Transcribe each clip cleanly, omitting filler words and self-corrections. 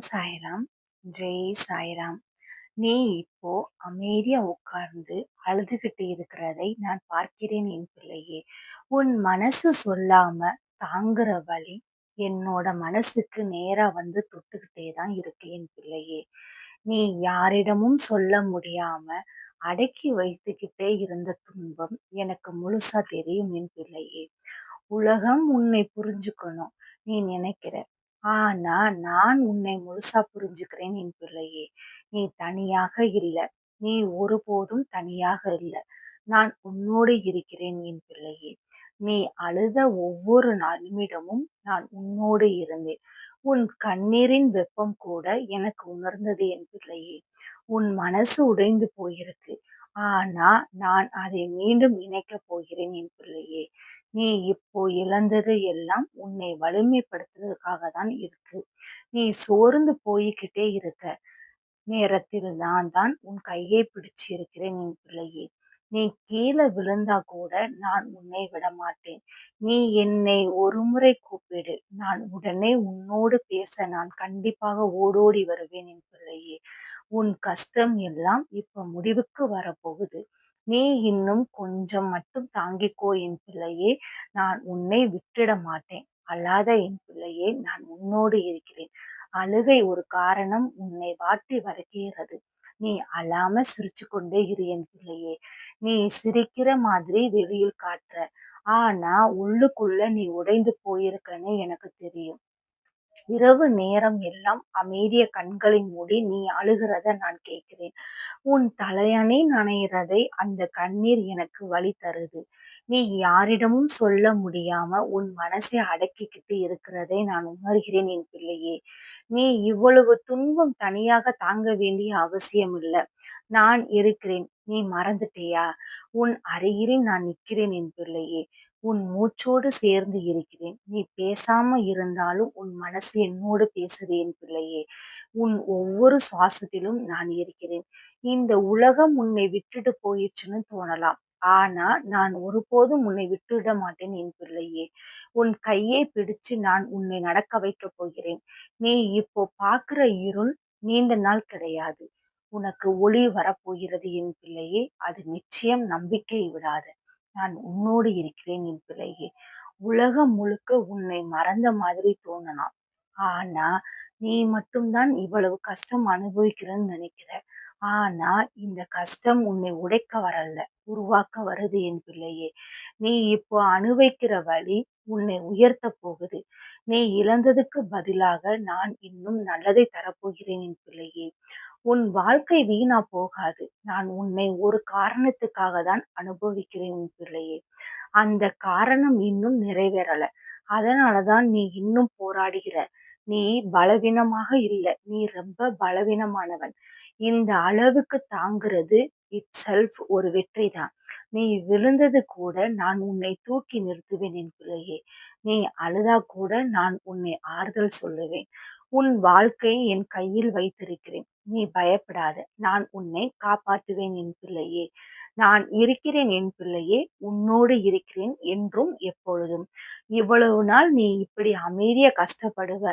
சாய்ராம். ஜெய் சாய்ராம். நீ இப்போ அமைதியா உட்கார்ந்து அழுதுகிட்டு இருக்கிறதை நான் பார்க்கிறேன் என் பிள்ளையே. உன் மனசு சொல்லாம தாங்குற வலி என்னோட மனசுக்கு நேரா வந்து தொட்டுக்கிட்டே தான் இருக்கு என் பிள்ளையே. நீ யாரிடமும் சொல்ல முடியாம அடக்கி வைத்துக்கிட்டே இருந்த துன்பம் எனக்கு முழுசா தெரியும் என் பிள்ளையே. உலகம் உன்னை புரிஞ்சுக்கணும் நீ நினைக்கிற. ஆனா நான் உன்னை முழுசா புரிஞ்சுக்கிறேன் என் பிள்ளையே. நீ தனியாக இல்ல. நீ ஒருபோதும் தனியாக இல்ல. நான் உன்னோடு இருக்கிறேன் என் பிள்ளையே. நீ அழுத ஒவ்வொரு நிமிடமும் நான் உன்னோடு இருந்தேன். உன் கண்ணீரின் வெப்பம் கூட எனக்கு உணர்ந்தது என் பிள்ளையே. உன் மனசு உடைந்து போயிருக்கு. ஆனா நான் அதை மீண்டும் இணைக்கப் போகிறேன் என் பிள்ளையே. நீ இப்போ இழந்தது எல்லாம் உன்னை வலிமைப்படுத்துறதுக்காக தான் இருக்கு. நீ சோர்ந்து போய்க்கிட்டே இருக்க நேரத்தில் நான் தான் உன் கையை பிடிச்சு இருக்கிறேன் என் பிள்ளையே. நீ கீழே விழுந்தா கூட நான் உன்னை விடமாட்டேன். நீ என்னை ஒருமுறை கூப்பிடு. நான் உடனே உன்னோடு பேச நான் கண்டிப்பாக ஓடோடி வருவேன் என் பிள்ளையே. உன் கஷ்டம் எல்லாம் இப்ப முடிவுக்கு வரப்போகுது. நீ இன்னும் கொஞ்சம் மட்டும் தாங்கிக்கோ என் பிள்ளையே. நான் உன்னை விட்டுட மாட்டேன். அழாத என் பிள்ளையே, நான் உன்னோடு இருக்கிறேன். அழுகை ஒரு காரணம் உன்னை வாட்டி வதைக்கிறது. நீ அழாம சிரிச்சு கொண்டே இரு என் பிள்ளையே. நீ சிரிக்கிற மாதிரி வெளியில் காட்டுற. ஆனா உள்ளுக்குள்ள நீ உடைந்து போயிருக்கன்னு எனக்கு தெரியும். இரவு நேரம் எல்லாம் அமைதிய கண்களை மூடி நீ அழுகிறத நான் கேட்கிறேன். உன் தலையணை நனைகிறதை அந்த கண்ணீர் எனக்கு வலி தருது. நீ யாரிடமும் சொல்ல முடியாம உன் மனசை அடக்கிக்கிட்டு இருக்கிறதை நான் உணர்கிறேன் என் பிள்ளையே. நீ இவ்வளவு துன்பம் தனியாக தாங்க வேண்டிய அவசியம் இல்ல. நான் இருக்கிறேன். நீ மறந்துட்டியா? உன் அருகில் நான் நிற்கிறேன் என் பிள்ளையே. உன் மூச்சோடு சேர்ந்து இருக்கிறேன். நீ பேசாம இருந்தாலும் உன் மனசு என்னோடு பேசுது என் பிள்ளையே. உன் ஒவ்வொரு சுவாசத்திலும் நான் இருக்கிறேன். இந்த உலகம் உன்னை விட்டுட்டு போயிடுச்சுன்னு தோணலாம். ஆனா நான் ஒருபோதும் உன்னை விட்டுவிட மாட்டேன் என் பிள்ளையே. உன் கையை பிடிச்சு நான் உன்னை நடக்க வைக்கப் போகிறேன். நீ இப்போ பார்க்கிற இருள் நீண்ட நாள் கிடையாது. உனக்கு ஒளி வரப்போகிறது என் பிள்ளையே. அது நிச்சயம் நம்பிக்கை விடாத. நான் உன்னோடு இருக்கிறேன் என் பிள்ளையே. உலகம் முழுக்க உன்னை மறந்த மாதிரி தோணலாம். ஆனா நீ மட்டும்தான் இவ்வளவு கஷ்டம் அனுபவிக்கிறன்னு நினைக்கிற. ஆனா இந்த கஷ்டம் உன்னை உடைக்க வரல, உருவாக்க வருது என் பிள்ளையே. நீ இப்போ அனுபவிக்கிற வலி உன்னை உயர்த்த போகுது. நீ இழந்ததுக்கு பதிலாக நான் இன்னும் நல்லதை தரப்போகிறேன் என் பிள்ளையே. உன் வாழ்க்கை வீணா போகாது. நான் உன்னை ஒரு காரணத்துக்காக தான் அனுபவிக்கிறேன் என் பிள்ளையே. அந்த காரணம் இன்னும் நிறைவேறல. அதனாலதான் நீ இன்னும் போராடுகிற. நீ பலவீனமாக இல்ல. நீ ரொம்ப பலவீனமானவன். இந்த அளவுக்கு தாங்குறது செல்ஃப் ஒரு வெற்றிதான். நீ விழுந்தது கூட நான் உன்னை தூக்கி நிறுத்துவேன் என் பிள்ளையே. நீ அழுதா கூட நான் உன்னை ஆறுதல் சொல்லுவேன். உன் வாழ்க்கையை என் கையில் வைத்திருக்கிறேன். நீ பயப்படாத. நான் உன்னை காப்பாற்றுவேன் என் பிள்ளையே. நான் இருக்கிறேன் என் பிள்ளையே. உன்னோடு இருக்கிறேன் என்றும் எப்பொழுதும். இவ்வளவு நாள் நீ இப்படி அமைதியா கஷ்டப்படுவ.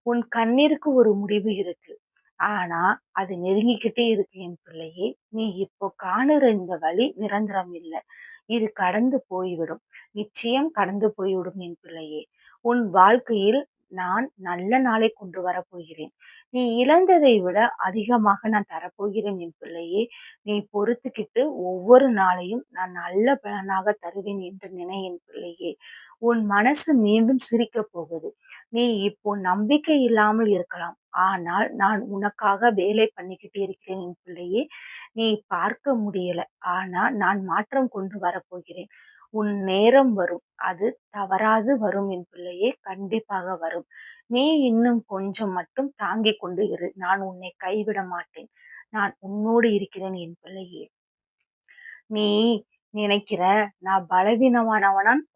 உன் கண்ணீருக்கு ஒரு முடிவு இருக்கு. ஆனா அது நெருங்கிக்கிட்டே இருக்கு என் பிள்ளையே. நீ இப்போ காணுற இந்த வலி நிரந்தரம் இல்ல. இது கடந்து போய்விடும். நிச்சயம் கடந்து போய்விடும் என் பிள்ளையே. உன் வாழ்க்கையில் நான் நல்ல நாளை கொண்டு வரப்போகிறேன். நீ இழந்ததை விட அதிகமாக நான் தரப்போகிறேன் என் பிள்ளையே. நீ பொறுத்துக்கிட்டு ஒவ்வொரு நாளையும் நான் நல்ல பலனாக தருவேன் என்று நினை என் பிள்ளையே. உன் மனசு மீண்டும் சிரிக்கப் போகுது. நீ இப்போ நம்பிக்கை இல்லாமல் இருக்கலாம். ஆனால் நான் உனக்காக வேலை பண்ணிக்கிட்டு இருக்கிறேன் என் பிள்ளையே. நீ பார்க்க முடியல. ஆனா நான் மாற்றம் கொண்டு வரப்போகிறேன். உன் நேரம் வரும். அது தவறாது வரும் என் பிள்ளையே. கண்டிப்பாக வரும். நீ இன்னும் கொஞ்சம் மட்டும் தாங்கிக் கொண்டு இரு. நான் உன்னை கைவிட மாட்டேன். நான் உன்னோடு இருக்கிறேன் என் பிள்ளையே. நீ நினைக்கிற நான்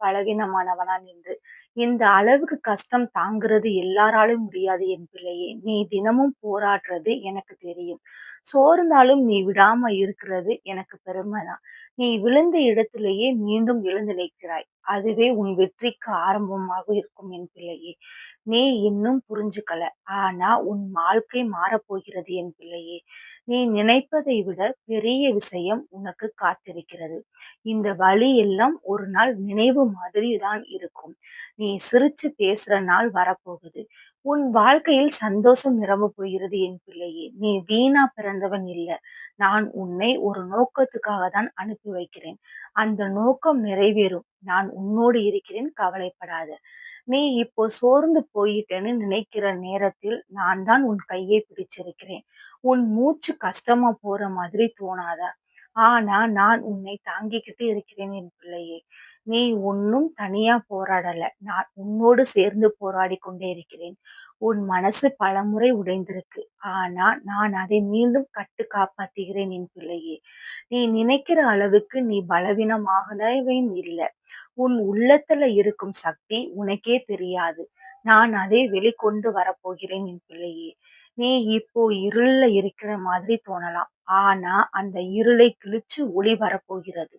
பலவீனமானவனான் என்று. இந்த அளவுக்கு கஷ்டம் தாங்குறது எல்லாராலும் முடியாது என் பிள்ளையே. நீ தினமும் போராடுறது எனக்கு தெரியும். சோர்ந்தாலும் நீ விடாம இருக்கிறது எனக்கு பெருமைதான். நீ விழுந்த இடத்திலேயே மீண்டும் எழுந்து நிற்கிறாய். அதுவே உன் வெற்றிக்கு ஆரம்பமாக இருக்கும் என் பிள்ளையே. நீ இன்னும் புரிஞ்சுக்கல. ஆனா உன் வாழ்க்கை மாறப்போகிறது என் பிள்ளையே. நீ நினைப்பதை விட பெரிய விஷயம் உனக்கு காத்திருக்கிறது. இந்த வழி எல்லாம் ஒரு நாள் நினைவு மாதிரி தான் இருக்கும். நீ சிரிச்சு பேசுற நாள் வரப்போகுது. உன் வாழ்க்கையில் சந்தோஷம் நிரம்பப் போகிறது என் பிள்ளையே. நீ வீணா பிறந்தவன் இல்ல. நான் உன்னை ஒரு நோக்கத்துக்காக தான் அனுப்பி வைக்கிறேன். அந்த நோக்கம் நிறைவேறும். நான் உன்னோடு இருக்கிறேன், கவலைப்படாத. நீ இப்போ சோர்ந்து போயிட்டேன்னு நினைக்கிற நேரத்தில் நான் தான் உன் கையை பிடிச்சிருக்கிறேன். உன் மூச்சு கஷ்டமா போற மாதிரி தோணாதா? ஆனா நான் உன்னை தாங்கிக்கிட்டு இருக்கிறேன் என் பிள்ளையே. நீ ஒன்னும் தனியா போராடல. நான் உன்னோடு சேர்ந்து போராடிக் கொண்டே இருக்கிறேன். உன் மனசு பலமுறை உடைந்திருக்கு. ஆனா நான் அதை மீண்டும் காப்பாத்துகிறேன் என் பிள்ளையே. நீ நினைக்கிற அளவுக்கு நீ பலவீனமாகவே இல்ல. உன் உள்ளத்துல இருக்கும் சக்தி உனக்கே தெரியாது. நான் அதை வெளிக்கொண்டு வரப்போகிறேன் என் பிள்ளையே. நீ இப்போ இருள்ல இருக்கிற மாதிரி தோணலாம். ஆனா அந்த இருளை கிழிச்சு ஒளி வரப்போகிறது.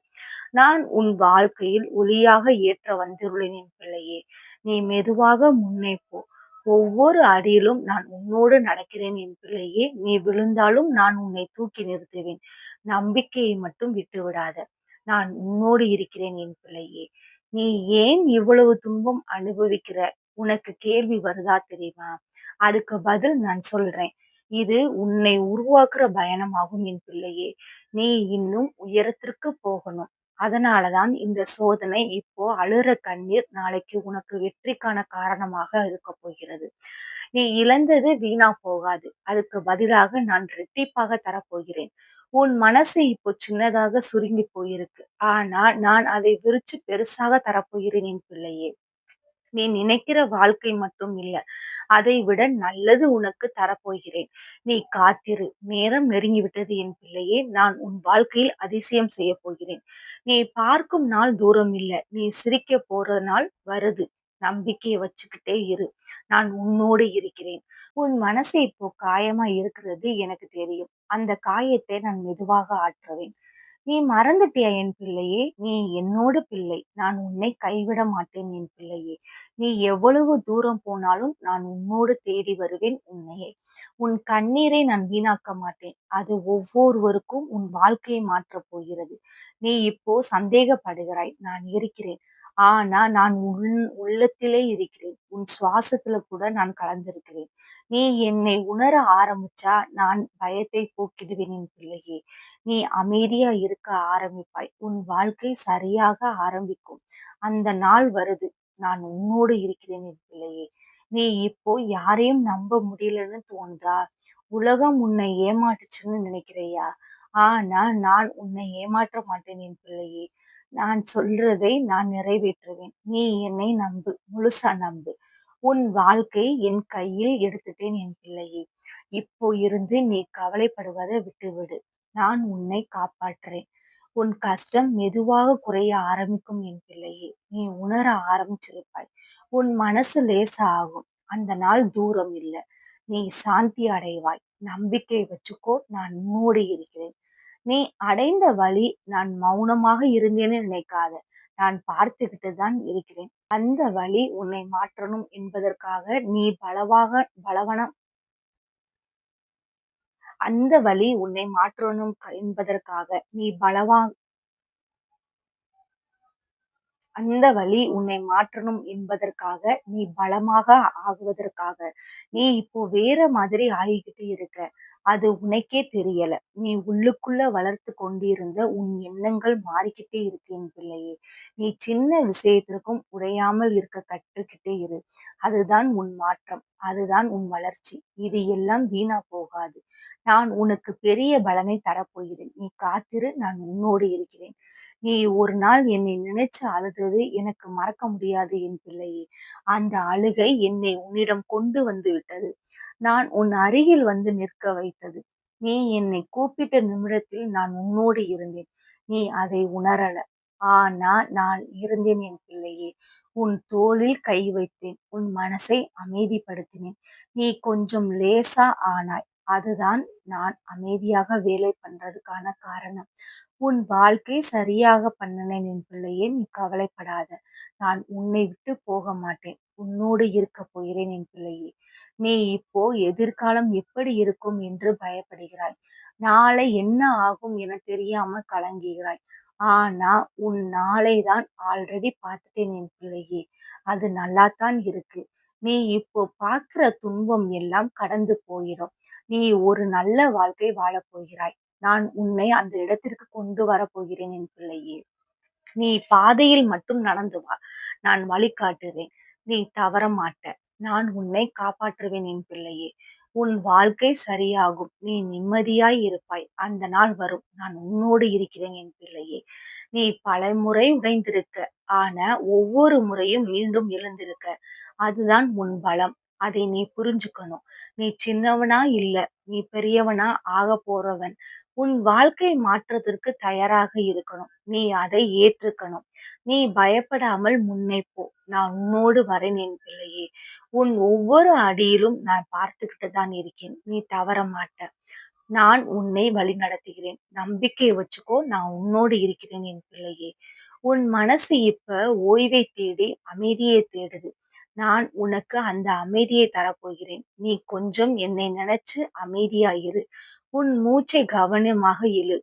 நான் உன் வாழ்க்கையில் ஒளியாக ஏற்ற வந்துள்ளேன் என் பிள்ளையே. நீ மெதுவாக முன்னே போ. ஒவ்வொரு அடியிலும் நான் உன்னோடு நடக்கிறேன் என் பிள்ளையே. நீ விழுந்தாலும் நான் உன்னை தூக்கி நிறுத்துவேன். நம்பிக்கையை மட்டும் விட்டு விடாத. நான் உன்னோடு இருக்கிறேன் என் பிள்ளையே. நீ ஏன் இவ்வளவு துன்பம் அனுபவிக்கிற? உனக்கு கேள்வி வருதா தெரியுமா? அதுக்கு பதில் நான் சொல்றேன். இது உன்னை உருவாக்குற பயணமாகும் என் பிள்ளையே. நீ இன்னும் உயரத்திற்கு போகணும். அதனாலதான் இந்த சோதனை. இப்போ அழுற கண்ணீர் நாளைக்கு உனக்கு வெற்றிக்கான காரணமாக இருக்க போகிறது. நீ இழந்தது வீணா போகாது. அதுக்கு பதிலாக நான் ரெட்டிப்பாக தரப்போகிறேன். உன் மனசு இப்போ சின்னதாக சுருங்கி போயிருக்கு. ஆனா நான் அதை விரிச்சு பெருசாக தரப்போகிறேன் என் பிள்ளையே. நீ நினைக்கிற வாழ்க்கை மட்டும் இல்ல. அதை விட நல்லது உனக்கு தரப்போகிறேன். நீ காத்திரு. நேரம் நெருங்கிவிட்டது என் பிள்ளையே. நான் உன் வாழ்க்கையில் அதிசயம் செய்யப் போகிறேன். நீ பார்க்கும் நாள் தூரம் இல்ல. நீ சிரிக்க போற நாள் வருது. நம்பிக்கைய வச்சுக்கிட்டே இரு. நான் உன்னோடு இருக்கிறேன். உன் மனசு இப்போ காயமா இருக்கிறது எனக்கு தெரியும். அந்த காயத்தை நான் மெதுவாக ஆற்றுவேன். நீ மறந்துட்டியா என் பிள்ளையே? நீ என்னோட பிள்ளை. நான் உன்னை கைவிட மாட்டேன் என் பிள்ளையே. நீ எவ்வளவு தூரம் போனாலும் நான் உன்னோடு தேடி வருவேன் உன்னையே. உன் கண்ணீரை நான் வீணாக்க மாட்டேன். அது ஒவ்வொருவருக்கும் உன் வாழ்க்கையை மாற்றப் போகிறது. நீ இப்போ சந்தேகப்படுகிறாய். நான் இருக்கிறேன். ஆனா நான் உன் உள்ளத்திலே இருக்கிறேன். உன் சுவாசத்துல கூட நான் கலந்திருக்கிறேன். நீ என்னை உணர ஆரம்பிச்சா நான் பயத்தை போக்கிடுவேன் என் பிள்ளையே. நீ அமைதியா இருக்க ஆரம்பிப்பாய். உன் வாழ்க்கை சரியாக ஆரம்பிக்கும். அந்த நாள் வருது. நான் உன்னோடு இருக்கிறேன் என் பிள்ளையே. நீ இப்போ யாரையும் நம்ப முடியலன்னு தோணுதா? உலகம் உன்னை ஏமாற்றுச்சுன்னு நினைக்கிறையா? ஆனா நான் உன்னை ஏமாற்ற மாட்டேன் என் பிள்ளையே. நான் சொல்றதை நான் நிறைவேற்றுவேன். நீ என்னை நம்பு. முழுசா நம்பு. உன் வாழ்க்கை என் கையில் எடுத்துட்டேன் என் பிள்ளையே. இப்போ இருந்து நீ கவலைப்படுவதை விட்டுவிடு. நான் உன்னை காப்பாற்றுறேன். உன் கஷ்டம் மெதுவாக குறைய ஆரம்பிக்கும் என் பிள்ளையே. நீ உணர ஆரம்பிச்சிருப்பாய். உன் மனசு லேசா ஆகும். அந்த நாள் தூரம் இல்ல. நீ சாந்தி அடைவாய். நம்பிக்கை வச்சுக்கோ. நான் உன்னோடு இருக்கிறேன். நீ அடைந்த வழி நான் மௌனமாக இருந்தேன்னு நினைக்காத. நான் பார்த்துக்கிட்டு தான் இருக்கிறேன். அந்த வழி உன்னை மாற்றணும் என்பதற்காக நீ பலவனம் அந்த வழி உன்னை மாற்றணும் என்பதற்காக நீ பலவா அந்த வழி உன்னை மாற்றணும் என்பதற்காக, நீ பலமாக ஆகுவதற்காக. நீ இப்போ வேற மாதிரி ஆகிக்கிட்டு இருக்க. அது உனக்கே தெரியல. நீ உள்ளுக்குள்ள வளர்த்து கொண்டிருந்த உன் எண்ணங்கள் மாறிக்கிட்டே இருக்கு என் பிள்ளையே. நீ சின்ன விஷயத்திற்கும் உடையாமல் இருக்க கற்றுக்கிட்டே இரு. அதுதான் உன் மாற்றம். அதுதான் உன் வளர்ச்சி. இது எல்லாம் வீணா போகாது. நான் உனக்கு பெரிய பலனை தரப்போகிறேன். நீ காத்திரு. நான் உன்னோடு இருக்கிறேன். நீ ஒரு நாள் என்னை நினைச்சு அழுதது எனக்கு மறக்க முடியாது என் பிள்ளையே. அந்த அழுகை என்னை உன்னிடம் கொண்டு வந்து விட்டது. நான் உன் அருகில் வந்து நிற்க வைத்தது. நீ என்னை கூப்பிட்ட நிமிடத்தில் நான் உன்னோடு இருந்தேன். நீ அதை உணரல. ஆனா நான் இருந்தேன் என் பிள்ளையே. உன் தோளில் கை வைத்தேன். உன் மனசை அமைதிப்படுத்தினேன். நீ கொஞ்சம் லேசா ஆனாய். அதுதான் நான் அமைதியாக வேலை பண்றதுக்கான காரணம். உன் வாழ்க்கை சரியாக பண்ணுனேன் என் பிள்ளையே. நீ கவலைப்படாத. நான் உன்னை விட்டு போக மாட்டேன். உன்னோடு இருக்கப் போகிறேன் என் பிள்ளையே. நீ இப்போ எதிர்காலம் எப்படி இருக்கும் என்று பயப்படுகிறாய். நாளை என்ன ஆகும் என தெரியாம கலங்குகிறாய். ஆனா உன் நாளை தான் ஆல்ரெடி பார்த்துட்டேன் என் பிள்ளையே. அது நல்லாத்தான் இருக்கு. நீ இப்போ பார்க்கிற துன்பம் எல்லாம் கடந்து போயிடும். நீ ஒரு நல்ல வாழ்க்கை வாழப் போகிறாய். நான் உன்னை அந்த இடத்திற்கு கொண்டு வரப் போகிறேன் என் பிள்ளையே. நீ பாதையில் மட்டும் நடந்து வா. நான் வழிகாட்டுறேன். நீ தவற மாட்ட. நான் உன்னை காப்பாற்றுவேன் என் பிள்ளையே. உன் வாழ்க்கை சரியாகும். நீ நிம்மதியாய் இருப்பாய். அந்த நாள் வரும். நான் உன்னோடு இருக்கிறேன் என் பிள்ளையே. நீ பலமுறை உடைந்திருக்க. ஆனா ஒவ்வொரு முறையும் மீண்டும் எழுந்திருக்க. அதுதான் உன் பலம். அதை நீ புரிஞ்சுக்கணும். நீ சின்னவனா இல்ல. நீ பெரியவனா ஆகப் போறவன். உன் வாழ்க்கை மாற்றத்திற்கு தயாராக இருக்கணும். நீ அதை ஏற்றுக்கணும். நீ பயப்படாமல் முன்னே போ. நான் உன்னோடு வரேன் என் பிள்ளையே. உன் ஒவ்வொரு அடியிலும் நான் பார்த்துக்கிட்டு தான் இருக்கேன். நீ தவற மாட்ட. நான் உன்னை வழிநடத்துகிறேன். நம்பிக்கை வச்சுக்கோ. நான் உன்னோடு இருக்கிறேன் என் பிள்ளையே. உன் மனசு இப்ப ஓய்வை தேடி அமைதியை தேடுது. நான் உனக்கு அந்த அமைதியை தரப்போகிறேன். நீ கொஞ்சம் என்னை நினைச்சு அமைதியா இரு. உன் மூச்சை கவனமாக இழு.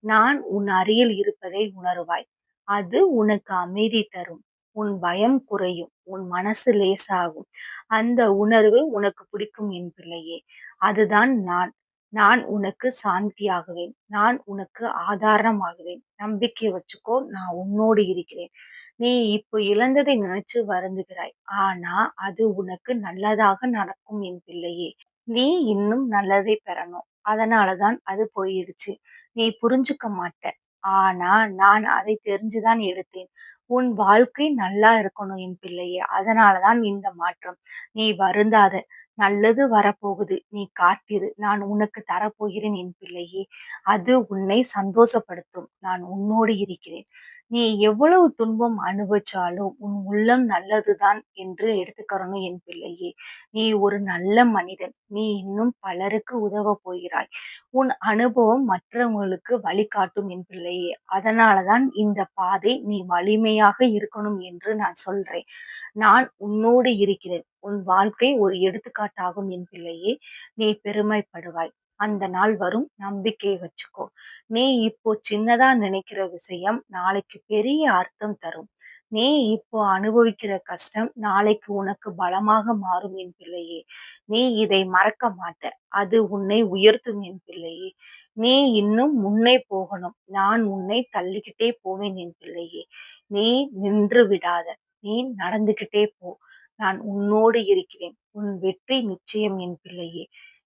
நான் உன் அருகில் இருப்பதை உணருவாய். அது உனக்கு அமைதி தரும். உன் பயம் குறையும். உன் மனசு லேசாகும். அந்த உணர்வு உனக்கு பிடிக்கும் என் பிள்ளையே. அதுதான் நான். நான் உனக்கு சாந்தியாகுவேன். நான் உனக்கு ஆதாரமாகுவேன். நம்பிக்கை வச்சுக்கோ. நான் உன்னோடு இருக்கிறேன். நீ இப்போ இழந்ததை நினைச்சு வருந்துகிறாய். ஆனா அது உனக்கு நல்லதாக நடக்கும் என் பிள்ளையே. நீ இன்னும் நல்லதை பெறணும். அதனால தான் அது போயிடுச்சு. நீ புரிஞ்சுக்க மாட்ட. ஆனா நான் அதை தெரிஞ்சுதான் எடுத்தேன். உன் வாழ்க்கை நல்லா இருக்கணும் என் பிள்ளையே. அதனால தான் இந்த மாற்றம். நீ வருந்தாத. நல்லது வரப்போகுது. நீ காத்திரு. நான் உனக்கு தரப்போகிறேன் என் பிள்ளையே. அது உன்னை சந்தோஷப்படுத்தும். நான் உன்னோடு இருக்கிறேன். நீ எவ்வளவு துன்பம் அனுபவிச்சாலும் உன் உள்ளம் நல்லதுதான் என்று எடுத்துக்கறணும் என் பிள்ளையே. நீ ஒரு நல்ல மனிதன். நீ இன்னும் பலருக்கு உதவப் போகிறாய். உன் அனுபவம் மற்றவங்களுக்கு வழிகாட்டும் என் பிள்ளையே. அதனால தான் இந்த பாதை நீ வலிமையாக இருக்கணும் என்று நான் சொல்றேன். நான் உன்னோடு இருக்கிறேன். உன் வாழ்க்கை ஒரு எடுத்துக்காட்டாகும் என் பிள்ளையே. நீ பெருமைப்படுவாய். அந்த நாள் வரும். நம்பிக்கை வச்சுக்கோ. நீ இப்போ சின்னதா நினைக்கிற விஷயம் நாளைக்கு பெரிய அர்த்தம் தரும். நீ இப்போ அனுபவிக்கிற கஷ்டம் நாளைக்கு உனக்கு பலமாக மாறும் என் பிள்ளையே. நீ இதை மறக்க மாட்ட. அது உன்னை உயர்த்தும் என் பிள்ளையே. நீ இன்னும் முன்னே போகணும். நான் உன்னை தள்ளிக்கிட்டே போவேன் என் பிள்ளையே. நீ நின்று விடாத. நீ நடந்துகிட்டே போ. நான் உன்னோடு இருக்கிறேன். உன் வெற்றி நிச்சயம் என் பிள்ளையே.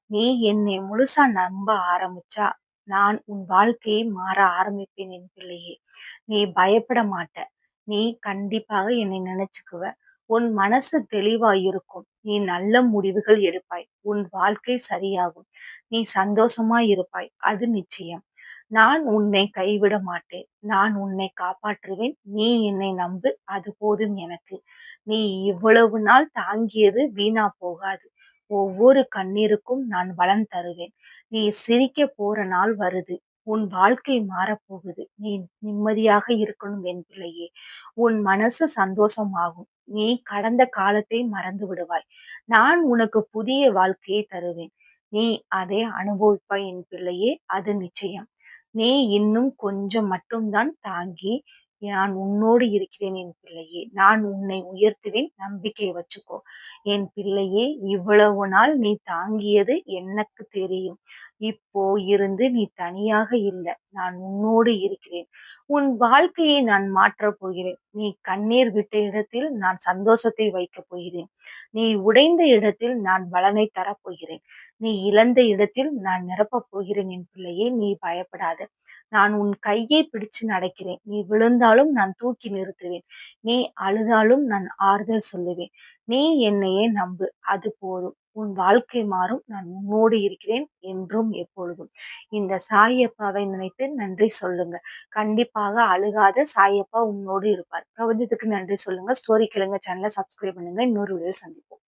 நீ என்னை முழுசா நம்ப ஆரம்பிச்சா, நான் உன் வாழ்க்கையை மாற ஆரம்பிப்பேன் என் பிள்ளையே. நீ பயப்பட மாட்ட. நீ கண்டிப்பாக என்னை நினைச்சுக்குவ. உன் மனசு தெளிவா இருக்கும். நீ நல்ல முடிவுகள் எடுப்பாய். உன் வாழ்க்கை சரியாகும். நீ சந்தோஷமா இருப்பாய். அது நிச்சயம். நான் உன்னை கைவிட மாட்டேன். நான் உன்னை காப்பாற்றுவேன். நீ என்னை நம்பு. அது போதும் எனக்கு. நீ இவ்வளவு நாள் தாங்கியது வீணா போகாது. ஒவ்வொரு கண்ணீருக்கும் நான் பலன் தருவேன். நீ சிரிக்க போற நாள் வருது. உன் வாழ்க்கை மாறப்போகுது. நீ நிம்மதியாக இருக்கணும் என் பிள்ளையே. உன் மனசு சந்தோஷமாகும். நீ கடந்த காலத்தை மறந்து விடுவாய். நான் உனக்கு புதிய வாழ்க்கையை தருவேன். நீ அதை அனுபவிப்பாய் என் பிள்ளையே. அது நிச்சயம். நீ இன்னும் கொஞ்சம் மட்டும்தான் தாங்கி, நான் உன்னோடு இருக்கிறேன் என் பிள்ளையே. நான் உன்னை உயர்த்துவேன். நம்பிக்கை வச்சுக்கோ. என் பிள்ளையே, இவ்வளவு நாள் நீ தாங்கியது எனக்கு தெரியும். இப்போ இருந்து நீ தனியாக இல்ல. நான் உன்னோடு இருக்கிறேன். உன் வாழ்க்கையை நான் மாற்றப் போகிறேன். நீ கண்ணீர் விட்ட இடத்தில் நான் சந்தோஷத்தை வைக்கப் போகிறேன். நீ உடைந்த இடத்தில் நான் பலனை தரப்போகிறேன். நீ இழந்த இடத்தில் நான் நிரப்பப் போகிறேன் என் பிள்ளையே. நீ பயப்படாத. நான் உன் கையை பிடிச்சு நடக்கிறேன். நீ விழுந்தாலும் நான் தூக்கி நிறுத்துவேன். நீ அழுதாலும் நான் ஆறுதல் சொல்லுவேன். நீ என்னையே நம்பு. அது போதும். உன் வாழ்க்கை மாறும். நான் உன்னோடு இருக்கிறேன் என்றும் எப்பொழுதும். இந்த சாயப்பாவை நினைத்து நன்றி சொல்லுங்க. கண்டிப்பாக அழுகாத சாயப்பா உன்னோடு இருப்பார். பிரபஞ்சத்துக்கு நன்றி சொல்லுங்க. ஸ்டோரி கேளுங்க சேனலை சப்ஸ்கிரைப் பண்ணுங்க. இன்னொரு வீடியோவில் சந்திப்போம்.